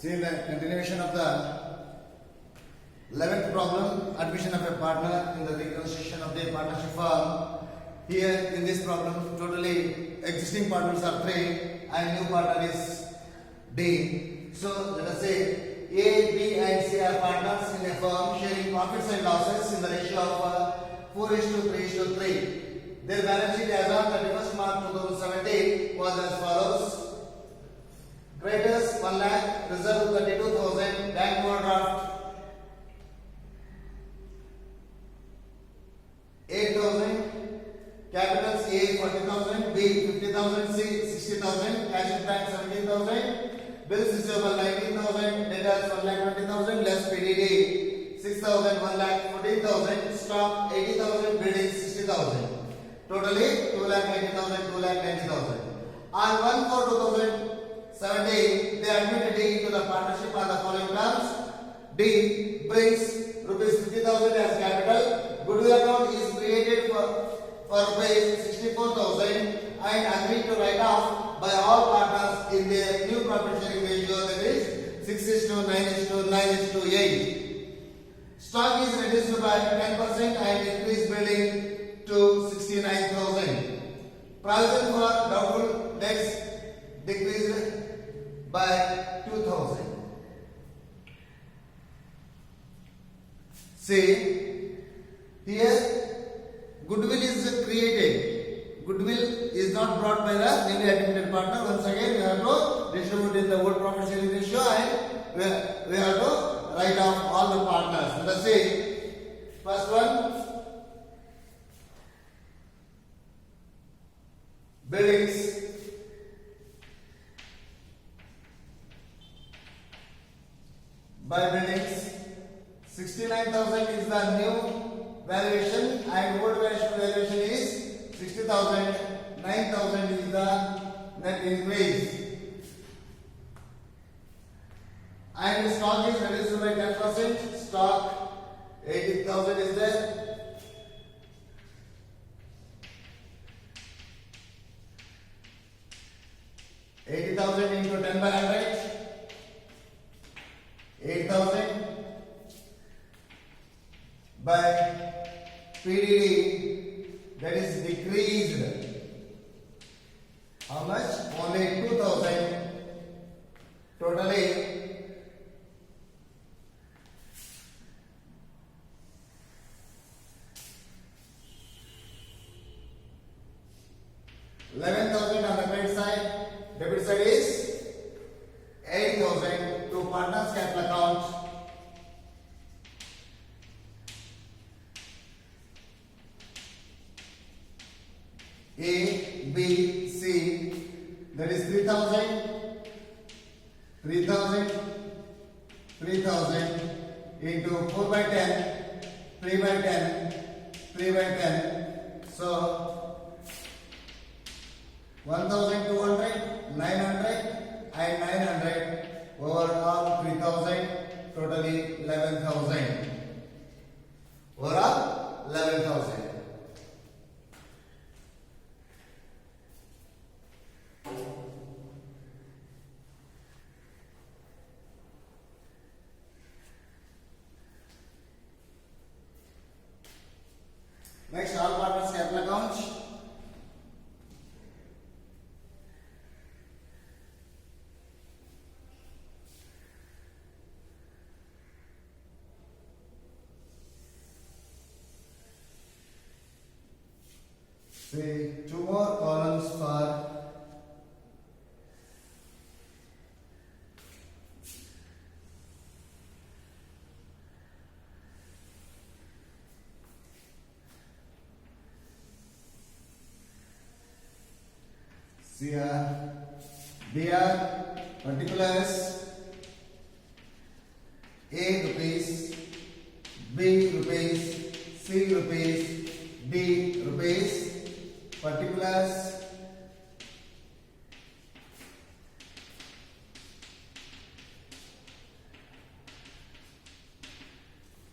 See the continuation of the 11th problem, admission of a partner in the reconstruction of their partnership firm. Here in this problem, totally existing partners are 3 and new partner is D. So let us say A, B and C are partners in a firm sharing profits and losses in the ratio of 4:3:3. Their balance sheet as on 31st March 2017 was as follows. Creditors 1 lakh, reserve 32,000, bank overdraft 8,000, capitals A 40,000, B 50,000, C 60,000, cash in bank 17,000, bills receivable 19,000, debtors 1,20,000, less PDD 6,000, 1,14,000, stock 80,000, buildings 60,000. Totally 2,80,000, 2,90,000. On 1/4/2017, they admitted D into the partnership on the following terms. D brings rupees 50,000 as capital. Goodwill account is created for rupees 64,000 and agreed to write off by all partners in their new profit sharing ratio, that is 6:9:9:8. Stock is reduced by 10% and increased billing to 69,000. Provision for doubtful debts decreased by 2,000. See, here goodwill is created. Goodwill is not brought by the newly admitted partner. Once again, we have to distribute in the old profit sharing ratio and we have to write off all the partners. Let us see. First one, buildings. By buildings, 69,000 is the new valuation and old valuation is 60,000. 9,000 is the net increase. And stock is reduced by 10%. Stock 80,000 is there. $80,000 into 10 by 100. 8,000 by PDD, that is decreased. How much? Only 2,000. Totally 11,000 on the credit side. Debit side is 8,000 to partners capital account. A, B, C, that is 3,000, 3,000, 3,000 into 4 by 10, 3 by 10, 3 by 10. So 1,200, 900 and 900, overall 3,000, totally 11,000. Overall 11,000. Next, all partners capital account. See, 2 more columns for BR particulars. A rupees, B rupees, C rupees, D rupees. Particulars.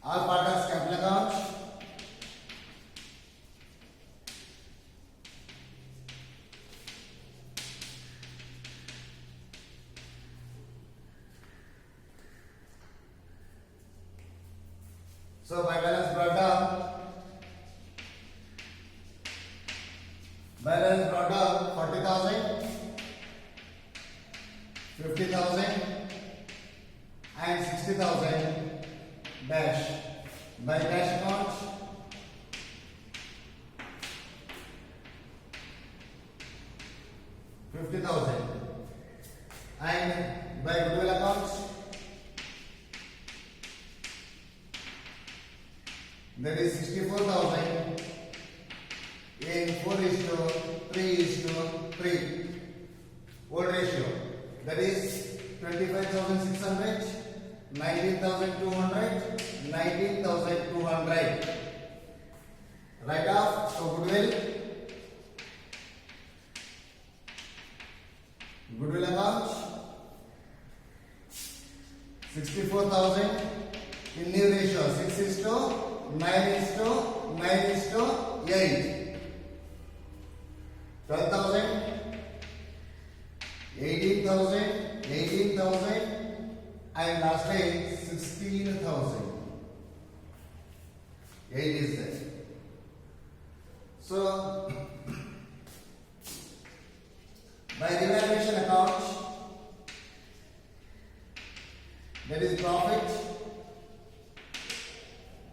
All partners capital account. So by balance brought down. Balance brought down 40,000, 50,000 and 60,000 dash. By cash account, $50,000 and by goodwill account, that is 64,000 in 4:3:3 old ratio, that is 25,600, 19,200, 19,200. Write off, so goodwill account 64,000 in new ratio 6:9:9:8. 12,000, 18,000 and lastly 16,000. 8 is there. So by revaluation account, that is profit.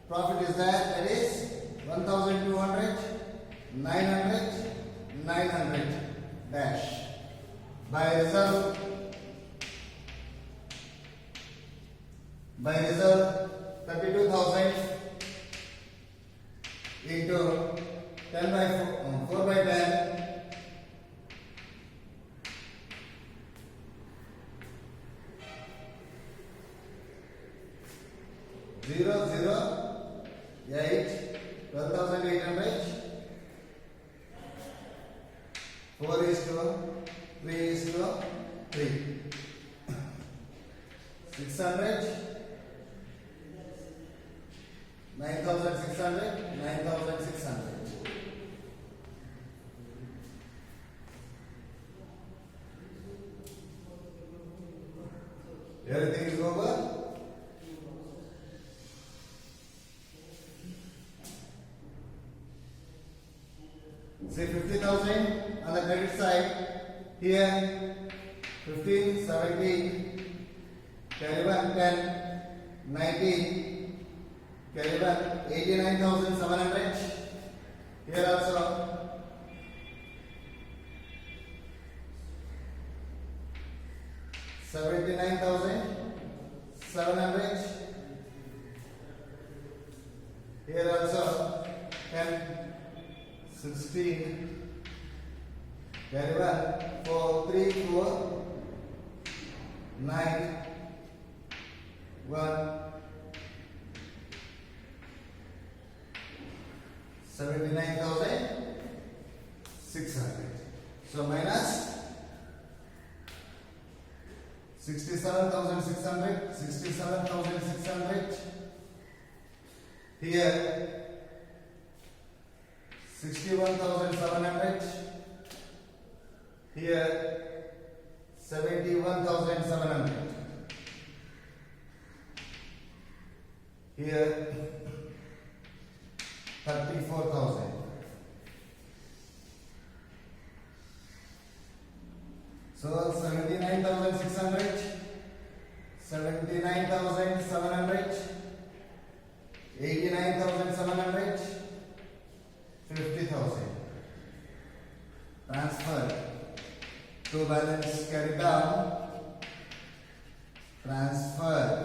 Profit is that is 1,200, 900, 900 dash. By reserve 32,000 into 10 by 4 by 10. 008, 12,800, 4:3:3, 600, 9,600, 9,600. Everything is over. Say 50,000 on the credit side. Here 15, 17, carry 1, 10, 19, carry 1, 89,700. Here also 79,700. Here also 10, 16, carry 1, 4, 3, 4, 9, 1, 79,600. So minus 67,600, 67,600. Here 61,700. Here 71,700. Here 34,000. So 79,600, 79,700, 89,700, 50,000. Transfer to balance carry down. Transfer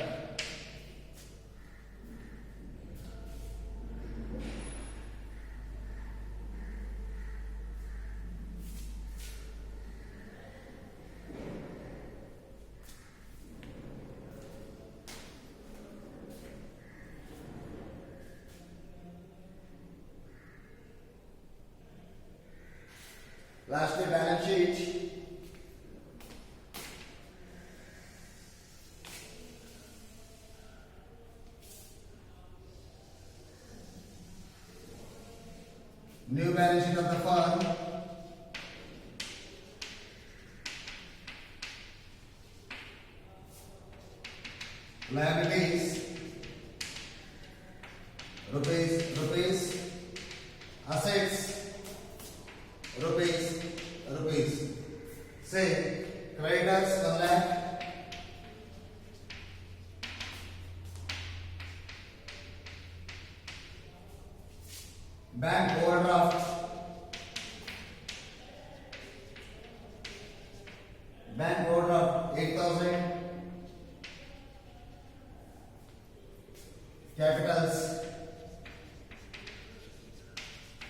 lastly balance sheet. New balance sheet of the firm. Liabilities rupees, assets, rupees. Say creditors 1 lakh, bank overdraft, bank overdraft 8,000, capitals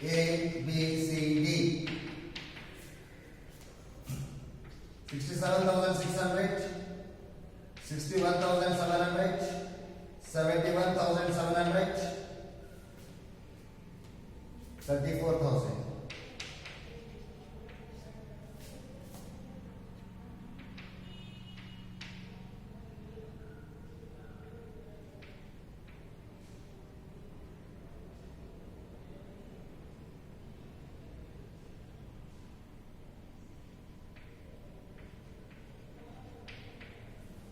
A, B, C, D. 67,600, 61,700, 71,700, 34,000.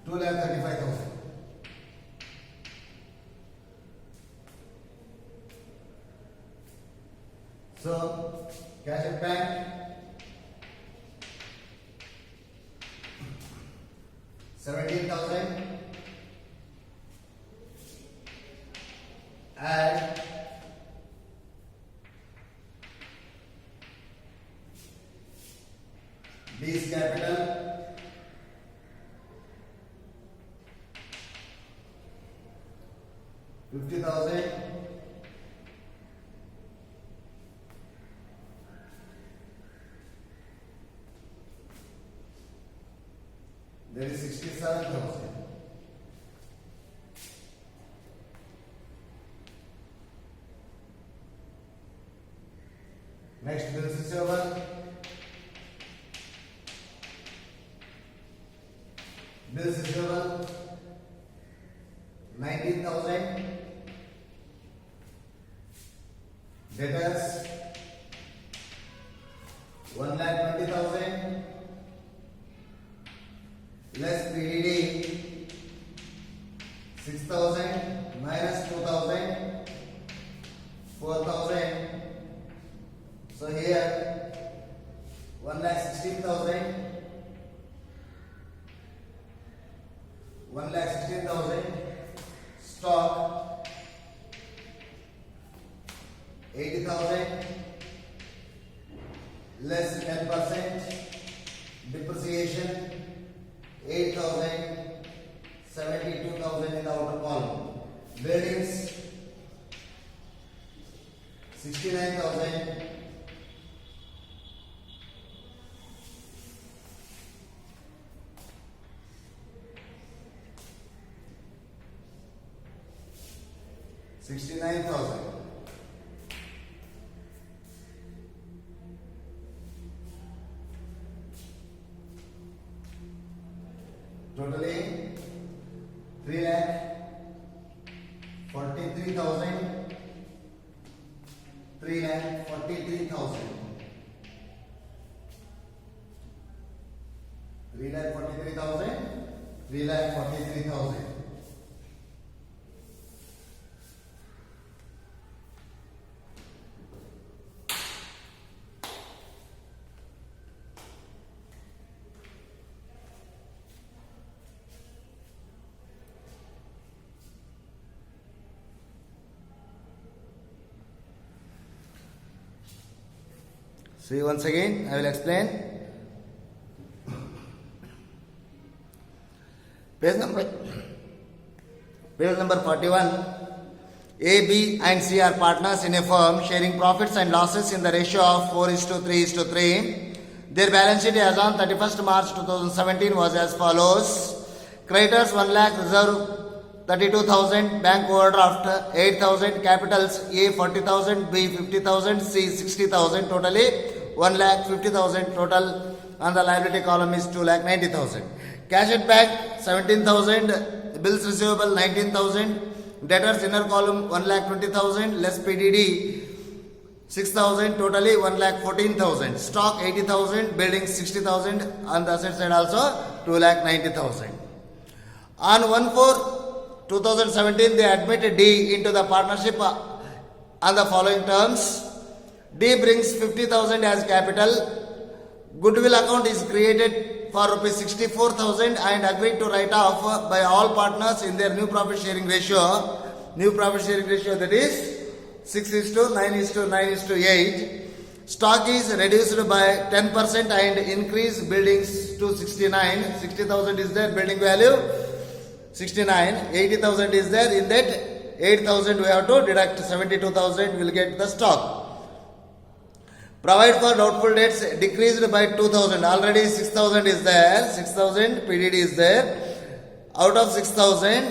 Two lakh 35,000. So cash at bank 17,000. Add D's capital 50,000. There is 67,000. Next bills receivable. Bills receivable 19,000. Debtors 1,20,000 less PDD 6,000 minus 2,000 4,000. So here 1,16,000 1,16,000 stock 80,000 less 10% depreciation 8,000 72,000 in the outer column. Buildings 69,000 69,000. Totally 3,43,000. 3,43,000. 3,43,000. 3,43,000. See once again, I will explain. Page number 41. A, B and C are partners in a firm sharing profits and losses in the ratio of 4:3:3. Their balance sheet as on 31st March 2017 was as follows. Creditors 1 lakh, reserve 32,000, bank overdraft 8,000, capitals A 40,000, B 50,000, C 60,000, totally 1,50,000 total. On the liability column is 2,90,000. Cash at bank 17,000, bills receivable 19,000, debtors inner column 1,20,000 less PDD 6,000, totally 1,14,000. Stock 80,000, buildings 60,000. On the asset side also 2,90,000. On 1/4/2017, they admitted D into the partnership on the following terms. D brings 50,000 as capital. Goodwill account is created for rupees 64,000 and agreed to write off by all partners in their new profit sharing ratio. New profit sharing ratio, that is 6:9:9:8. Stock is reduced by 10% and increase buildings to 69. 60,000 is their building value. 69. 80,000 is there. In that 8,000 we have to deduct 72,000, will get the stock. Provide for doubtful debts decreased by 2,000. Already 6,000 is there. 6,000 PDD is there. Out of 6,000,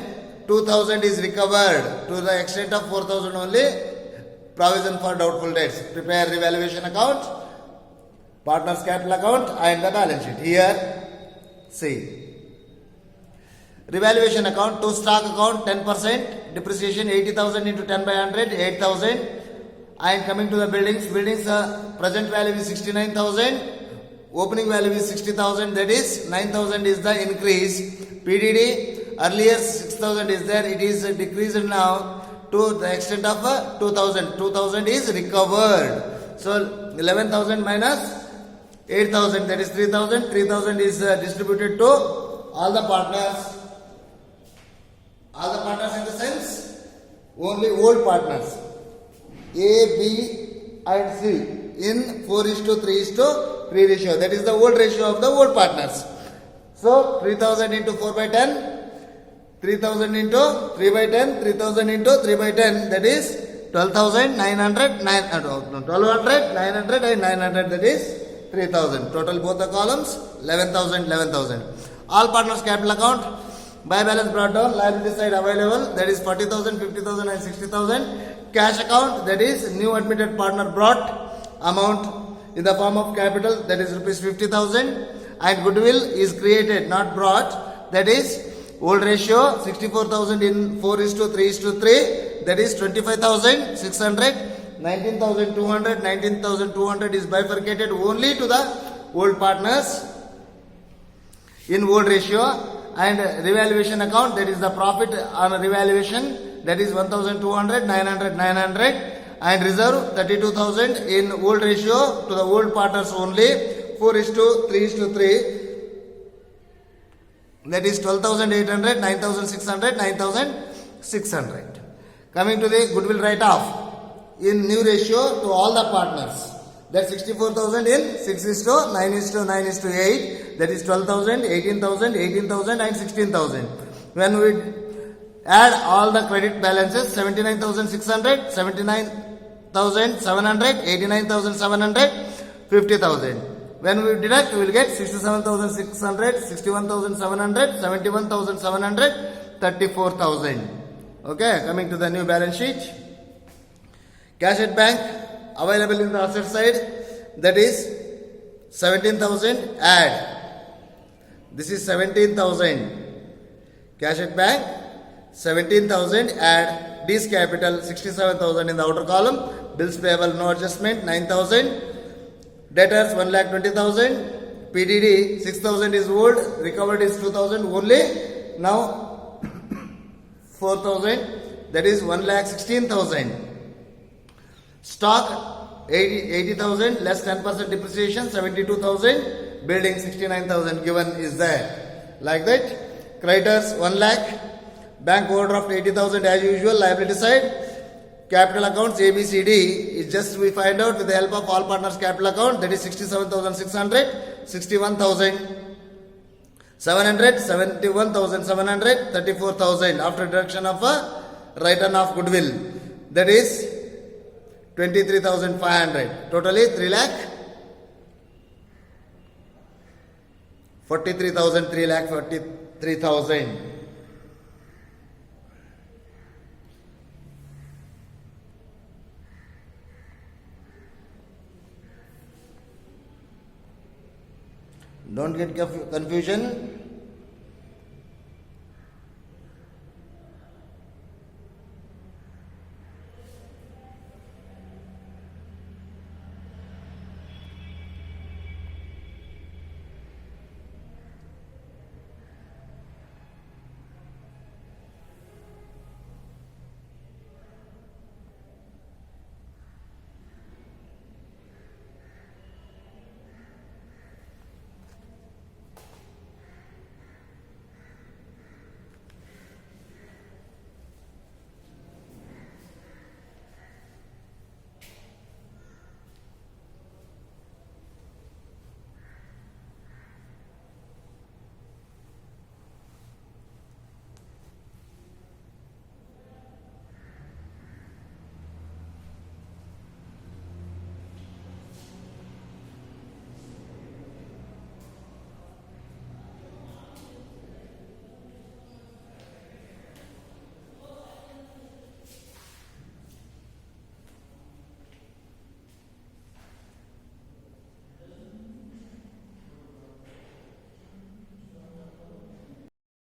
2,000 is recovered to the extent of 4,000 only. Provision for doubtful debts. Prepare revaluation account, partners capital account and the balance sheet. Here, see. Revaluation account to stock account 10%. Depreciation 80,000 into 10 by 100, 8,000. And coming to the buildings, present value is 69,000. Opening value is 60,000. That is 9,000 is the increase. PDD earlier 6,000 is there. It is decreased now to the extent of 2,000. 2,000 is recovered. So 11,000 minus 8,000, that is 3,000. 3,000 is distributed to all the partners. All the partners in the sense only old partners. A, B and C in 4:3:3 ratio. That is the old ratio of the old partners. So 3,000 into 4 by 10. 3,000 into 3 by 10, 3,000 into 3 by 10, that is 12,900, 1,200, 900 and 900, that is 3,000. Total both the columns, 11,000, 11,000. All partners capital account, buy balance brought down, liability side available, that is 40,000, 50,000 and 60,000. Cash account, that is new admitted partner brought amount in the form of capital, that is rupees 50,000. And goodwill is created, not brought, that is old ratio 64,000 in 4:3:3, that is 25,600. 19,200. 19,200 is bifurcated only to the old partners in old ratio. And revaluation account, that is the profit on revaluation, that is 1,200, 900, 900. And reserve 32,000 in old ratio to the old partners only, 4:3:3. That is 12,800, 9,600, 9,600. Coming to the goodwill write-off in new ratio to all the partners. That 64,000 in 6:9:9:8. That is 12,000, 18,000, 18,000 and 16,000. When we add all the credit balances, 79,600, 79,700, 89,700, 50,000. When we deduct, we will get 67,600, 61,700, 71,700, 34,000. Okay, coming to the new balance sheet. Cash at bank available in the asset side, that is 17,000. Add. This is 17,000. Cash at bank 17,000. Add. D's capital 67,000 in the outer column. Bills payable no adjustment 9,000. Debtors 1,20,000. PDD 6,000 is old, recovered is 2,000 only. Now 4,000, that is 1,16,000. Stock 80,000 less 10% depreciation 72,000. Building 69,000 given is there. Like that. Creditors 1 lakh. Bank overdraft 80,000 as usual. Liability side. Capital accounts ABCD is just we find out with the help of all partners capital account, that is 67,600, 61,700, 71,700, 34,000 after deduction of a write-on of goodwill, that is 23,500. Totally 3 lakh 43,000, 3 lakh 43,000. Don't get confusion.